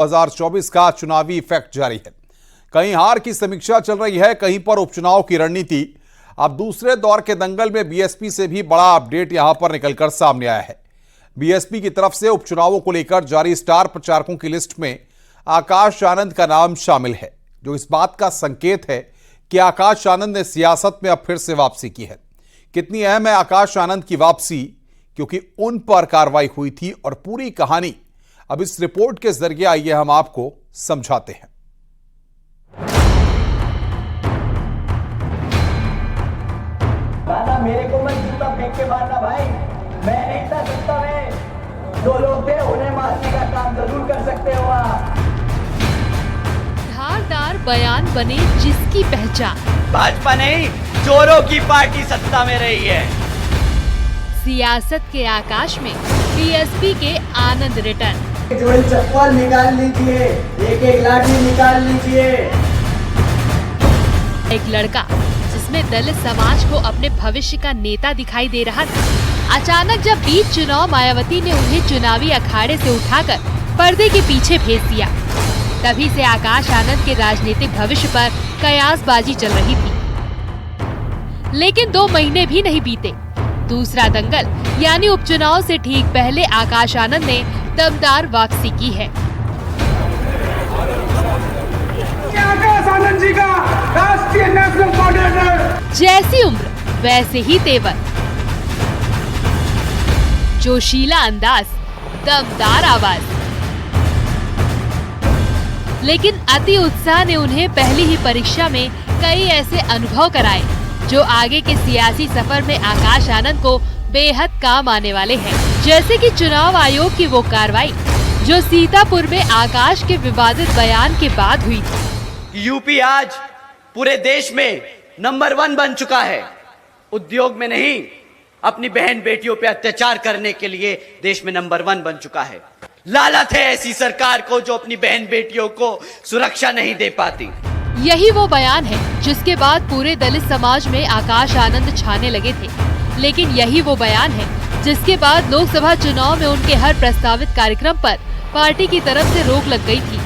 2024 का चुनावी इफेक्ट जारी है। कहीं हार की समीक्षा चल रही है, कहीं पर उपचुनाव की रणनीति। अब दूसरे दौर के दंगल में बीएसपी से भी बड़ा अपडेट यहां पर निकलकर सामने आया है। बीएसपी की तरफ से उपचुनावों को लेकर जारी स्टार प्रचारकों की लिस्ट में आकाश आनंद का नाम शामिल है, जो इस बात का संकेत है कि आकाश आनंद ने सियासत में अब फिर से वापसी की है। कितनी अहम है आकाश आनंद की वापसी, क्योंकि उन पर कार्रवाई हुई थी और पूरी कहानी अब इस रिपोर्ट के जरिए आइए हम आपको समझाते हैं। मेरे को मत जूता फेंक के मारना भाई, मैं नहीं था सत्ता में, जो लोग थे उन्हें मारने का काम जरूर कर सकते हो आप। धारदार बयान बने जिसकी पहचान भाजपा नहीं, चोरों की पार्टी सत्ता में रही है। सियासत के आकाश में बीएसपी के आनंद रिटर्न। जोड़ी चप्पल निकाल लीजिए, एक एक लाठी निकाल लीजिए। एक लड़का जिसमें दलित समाज को अपने भविष्य का नेता दिखाई दे रहा था, अचानक जब बीच चुनाव मायावती ने उन्हें चुनावी अखाड़े से उठाकर पर्दे के पीछे भेज दिया, तभी से आकाश आनंद के राजनीतिक भविष्य पर कयासबाजी चल रही थी। लेकिन 2 महीने भी नहीं बीते, दूसरा दंगल यानी उपचुनाव से ठीक पहले आकाश आनंद ने दमदार वापसी की है। आकाश आनंद जी का राष्ट्रीय नेशनल कोऑर्डिनेटर। जैसी उम्र वैसे ही तेवर, जोशीला अंदाज, दमदार आवाज। लेकिन अति उत्साह ने उन्हें पहली ही परीक्षा में कई ऐसे अनुभव कराए जो आगे के सियासी सफर में आकाश आनंद को बेहद काम आने वाले हैं। जैसे कि चुनाव आयोग की वो कार्रवाई जो सीतापुर में आकाश के विवादित बयान के बाद हुई थी। यूपी आज पूरे देश में नंबर 1 बन चुका है। उद्योग में नहीं, अपनी बहन बेटियों पे अत्याचार करने के लिए देश में नंबर 1 बन चुका है। लालच है ऐसी सरकार को जो अपनी बहन बेटियों को सुरक्षा नहीं दे पाती। यही वो बयान है जिसके बाद पूरे दलित समाज में आकाश आनंद छाने लगे थे। लेकिन यही वो बयान है जिसके बाद लोकसभा चुनाव में उनके हर प्रस्तावित कार्यक्रम पर पार्टी की तरफ से रोक लग गई थी।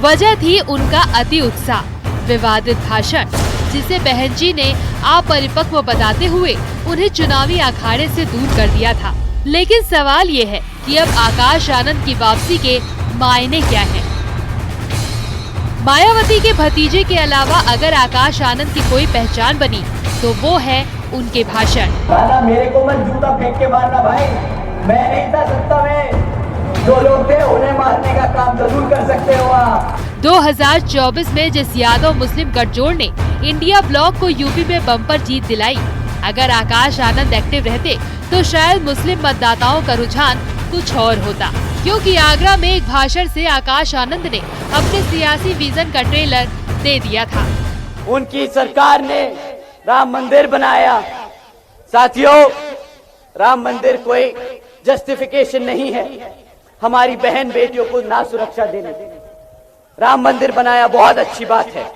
वजह थी उनका अति उत्साह, विवादित भाषण, जिसे बहन जी ने अपरिपक्व बताते हुए उन्हें चुनावी अखाड़े से दूर कर दिया था। लेकिन सवाल ये है कि अब आकाश आनंद की वापसी के मायने क्या हैं? मायावती के भतीजे के अलावा अगर आकाश आनंद की कोई पहचान बनी तो वो है उनके भाषण। मेरे को मत जूता फेंक के मारना भाई, मैं नहीं था सत्ता में, जो लोग थे उन्हें मारने का काम जरूर कर सकते हो आप। 2024 में जिस यादव मुस्लिम गठजोड़ ने इंडिया ब्लॉक को यूपी में बम्पर जीत दिलाई, अगर आकाश आनंद एक्टिव रहते तो शायद मुस्लिम मतदाताओं का रुझान कुछ और होता, क्योंकि आगरा में एक भाषण से आकाश आनंद ने अपने सियासी विजन का ट्रेलर दे दिया था। उनकी सरकार ने राम मंदिर बनाया। साथियों, राम मंदिर कोई जस्टिफिकेशन नहीं है हमारी बहन बेटियों को ना सुरक्षा देने। राम मंदिर बनाया, बहुत अच्छी बात है।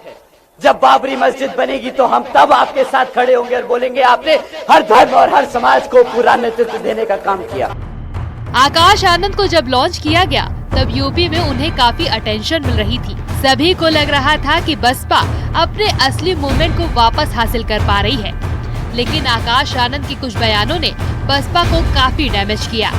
जब बाबरी मस्जिद बनेगी तो हम तब आपके साथ खड़े होंगे और बोलेंगे आपने हर धर्म और हर समाज को पूरा नेतृत्व देने का काम किया। आकाश आनंद को जब लॉन्च किया गया तब यूपी में उन्हें काफी अटेंशन मिल रही थी। सभी को लग रहा था कि बसपा अपने असली मूवमेंट को वापस हासिल कर पा रही है। लेकिन आकाश आनंद की कुछ बयानों ने बसपा को काफी डैमेज किया।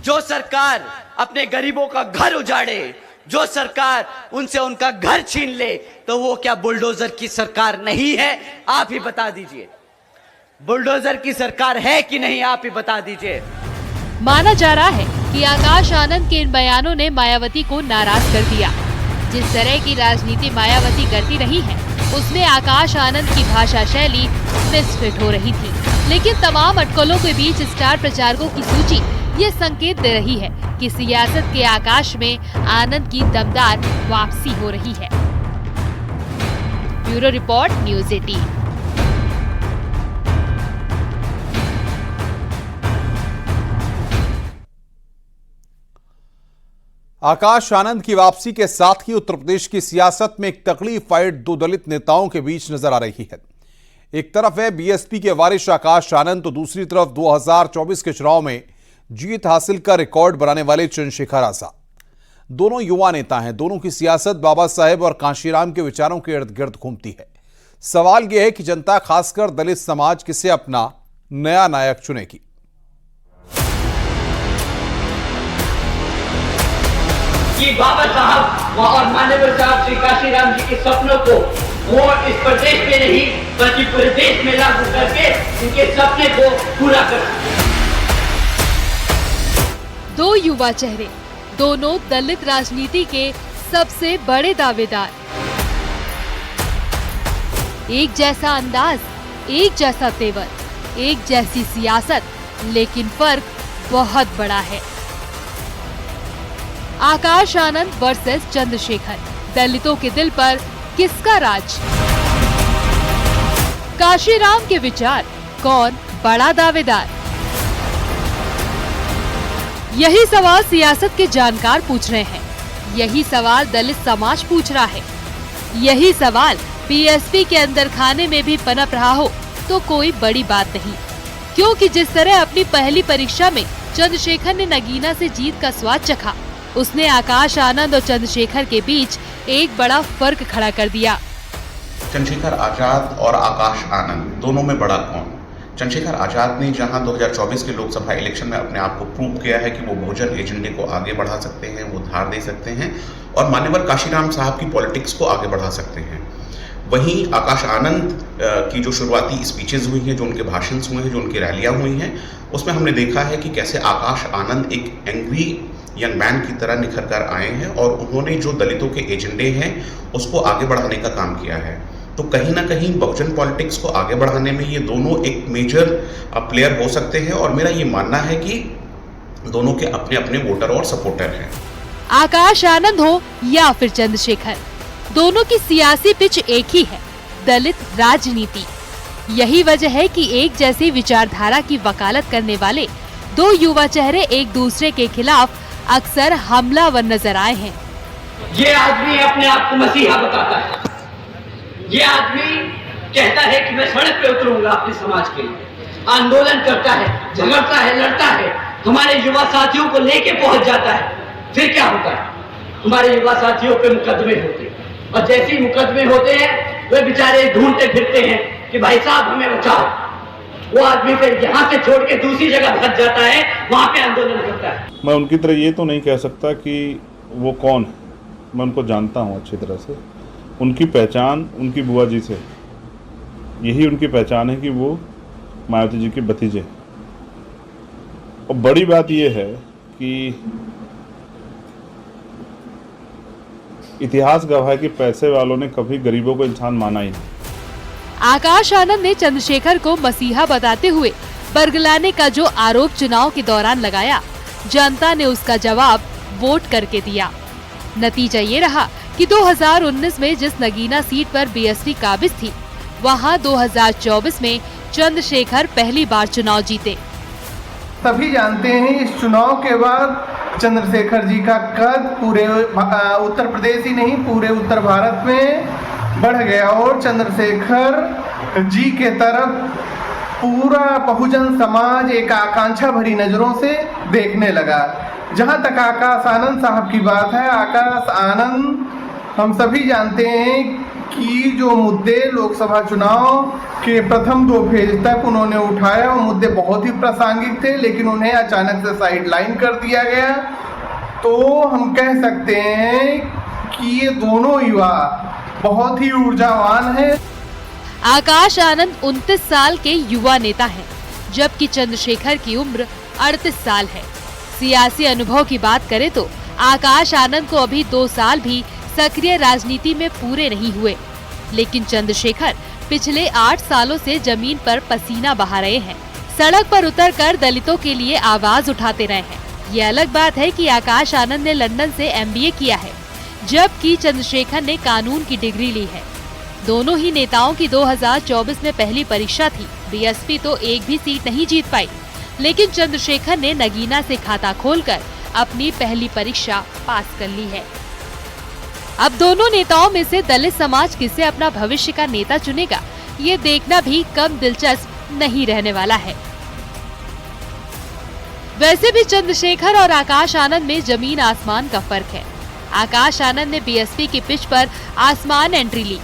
जो सरकार अपने गरीबों का घर उजाड़े, जो सरकार उनसे उनका घर छीन ले, तो वो क्या बुलडोजर की सरकार नहीं है? आप ही बता दीजिए, बुलडोजर की सरकार है कि नहीं? आप ही बता दीजिए। माना जा रहा है कि आकाश आनंद के इन बयानों ने मायावती को नाराज कर दिया। जिस तरह की राजनीति मायावती करती रही है, उसमें आकाश आनंद की भाषा शैली मिसफिट हो रही थी। लेकिन तमाम अटकलों के बीच स्टार प्रचारकों की सूची ये संकेत दे रही है कि सियासत के आकाश में आनंद की दमदार वापसी हो रही है। Bureau report, news 18। Akash Anand की वापसी के साथ ही उत्तर प्रदेश की सियासत में एक तगड़ी फाइट 2 दलित नेताओं के बीच नजर आ रही है। एक तरफ है बीएसपी के वारिस आकाश आनंद, तो दूसरी तरफ 2024 के चुनाव में जीत हासिल कर रिकॉर्ड बनाने वाले चंद्रशेखर आजाद। दोनों युवा नेता हैं। दोनों की सियासत बाबा साहेब और कांशीराम के विचारों के इर्द गिर्द घूमती है। सवाल यह है कि जनता, खासकर दलित समाज, किसे अपना नया नायक चुनेगी। कि बाबा साहब और मान्यवर साहब श्री कांशीराम जी के सपनों को वो इस प्रदेश में नहीं बल्कि पूरे देश में लागू करके उनके सपने को पूरा कर। दो युवा चेहरे, दोनों दलित राजनीति के सबसे बड़े दावेदार। एक जैसा अंदाज, एक जैसा तेवर, एक जैसी सियासत, लेकिन फर्क बहुत बड़ा है। आकाश आनंद वर्सेस चंद्रशेखर, दलितों के दिल पर किसका राज? कांशीराम के विचार, कौन बड़ा दावेदार? यही सवाल सियासत के जानकार पूछ रहे हैं, यही सवाल दलित समाज पूछ रहा है, यही सवाल बीएसपी के अंदर खाने में भी पनप रहा हो तो कोई बड़ी बात नहीं, क्योंकि जिस तरह अपनी पहली परीक्षा में चंद्रशेखर ने नगीना से जीत का स्वाद चखा, उसने आकाश आनंद और चंद्रशेखर के बीच एक बड़ा फर्क खड़ा कर दिया। चंद्रशेखर आजाद और आकाश आनंद दोनों में बड़ा कौन? चंद्रशेखर आजाद ने जहां 2024 के लोकसभा इलेक्शन में अपने आप को प्रूव किया है कि वो बहुजन एजेंडे को आगे बढ़ा सकते हैं, वो धार दे सकते हैं और मान्यवर कांशीराम साहब की पॉलिटिक्स को आगे बढ़ा सकते हैं। वहीं आकाश आनंद की जो शुरुआती स्पीचेस हुई हैं, जो उनके भाषण हुए हैं, जो उनकी रैलियां हुई हैं, उसमें हमने देखा है कि कैसे आकाश आनंद एक एंग्री यंग मैन की तरह निखर कर आए हैं और उन्होंने जो दलितों के एजेंडे हैं उसको आगे बढ़ाने का काम किया है। तो कहीं ना कहीं बहुजन पॉलिटिक्स को आगे बढ़ाने में ये दोनों एक मेजर प्लेयर हो सकते हैं और मेरा ये मानना है कि दोनों के अपने अपने वोटर और सपोर्टर हैं। आकाश आनंद हो या फिर चंद्रशेखर, दोनों की सियासी पिच एक ही है, दलित राजनीति। यही वजह है कि एक जैसी विचारधारा की वकालत करने वाले दो युवा चेहरे एक दूसरे के खिलाफ अक्सर हमलावर नजर आए हैं। ये आदमी अपने आप को मसीहा बताता है, ये आदमी कहता है कि मैं सड़क पे उतरूंगा अपने समाज के लिए, आंदोलन करता है, झगड़ता है, लड़ता है, हमारे युवा साथियों को लेके पहुंच जाता है। फिर क्या होता है? हमारे युवा साथियों पे मुकदमे होते हैं और जैसे ही मुकदमे होते हैं वे बेचारे ढूंढते फिरते हैं कि भाई साहब हमें बचाओ। वो आदमी फिर यहाँ से छोड़ के दूसरी जगह भग जाता है, वहाँ पे आंदोलन करता है। मैं उनकी तरह ये तो नहीं कह सकता कि वो कौन है, मैं उनको जानता हूँ अच्छी तरह से। उनकी पहचान उनकी बुआ जी से, यही उनकी पहचान है कि वो मायावती जी के भतीजे। और बड़ी बात ये है कि इतिहास गवाह है कि पैसे वालों ने कभी गरीबों को इंसान माना ही नहीं। आकाश आनंद ने चंद्रशेखर को मसीहा बताते हुए बरगलाने का जो आरोप चुनाव के दौरान लगाया, जनता ने उसका जवाब वोट करके दिया। नतीजा ये रहा कि 2019 में जिस नगीना सीट पर बीएसपी काबिज थी, वहां 2024 में चंद्रशेखर पहली बार चुनाव जीते। सभी जानते हैं इस चुनाव के बाद चंद्रशेखर जी का कद पूरे उत्तर प्रदेश ही नहीं पूरे उत्तर भारत में बढ़ गया और चंद्रशेखर जी के तरफ पूरा बहुजन समाज एक आकांक्षा भरी नजरों से देखने लगा। जहां तक आकाश आनंद साहब की बात है, आकाश आनंद हम सभी जानते हैं कि जो मुद्दे लोकसभा चुनाव के प्रथम 2 फेज तक उन्होंने उठाया वो मुद्दे बहुत ही प्रासंगिक थे, लेकिन उन्हें अचानक से साइडलाइन कर दिया गया। तो हम कह सकते हैं कि ये दोनों युवा बहुत ही ऊर्जावान है। आकाश आनंद 29 साल के युवा नेता हैं, जबकि चंद्रशेखर की उम्र 38 साल है। सियासी अनुभव की बात करें तो आकाश आनंद को अभी 2 साल भी सक्रिय राजनीति में पूरे नहीं हुए, लेकिन चंद्रशेखर पिछले 8 सालों से जमीन पर पसीना बहा रहे हैं, सड़क पर उतरकर दलितों के लिए आवाज उठाते रहे हैं। ये अलग बात है कि आकाश आनंद ने लंदन से MBA किया है, जबकि चंद्रशेखर ने कानून की डिग्री ली है। दोनों ही नेताओं की 2024 में पहली परीक्षा थी। बीएसपी तो एक भी सीट नहीं जीत पाई, लेकिन चंद्रशेखर ने नगीना से खाता खोलकर अपनी पहली परीक्षा पास कर ली है। अब दोनों नेताओं में से दलित समाज किसे अपना भविष्य का नेता चुनेगा, ये देखना भी कम दिलचस्प नहीं रहने वाला है। वैसे भी चंद्रशेखर और आकाश आनंद में जमीन आसमान का फर्क है। आकाश आनंद ने बीएसपी की पिच पर आसमान एंट्री ली,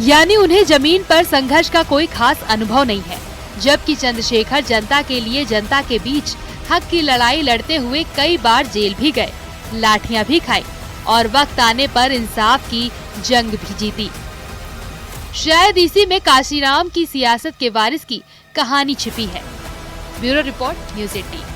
यानी उन्हें जमीन पर संघर्ष का कोई खास अनुभव नहीं है। जबकि चंद्रशेखर जनता के लिए जनता के बीच हक की लड़ाई लड़ते हुए कई बार जेल भी गए, लाठियां भी खाई और वक्त आने पर इंसाफ की जंग भी जीती। शायद इसी में काशीराम की सियासत के वारिस की कहानी छिपी है। Bureau report, news 18।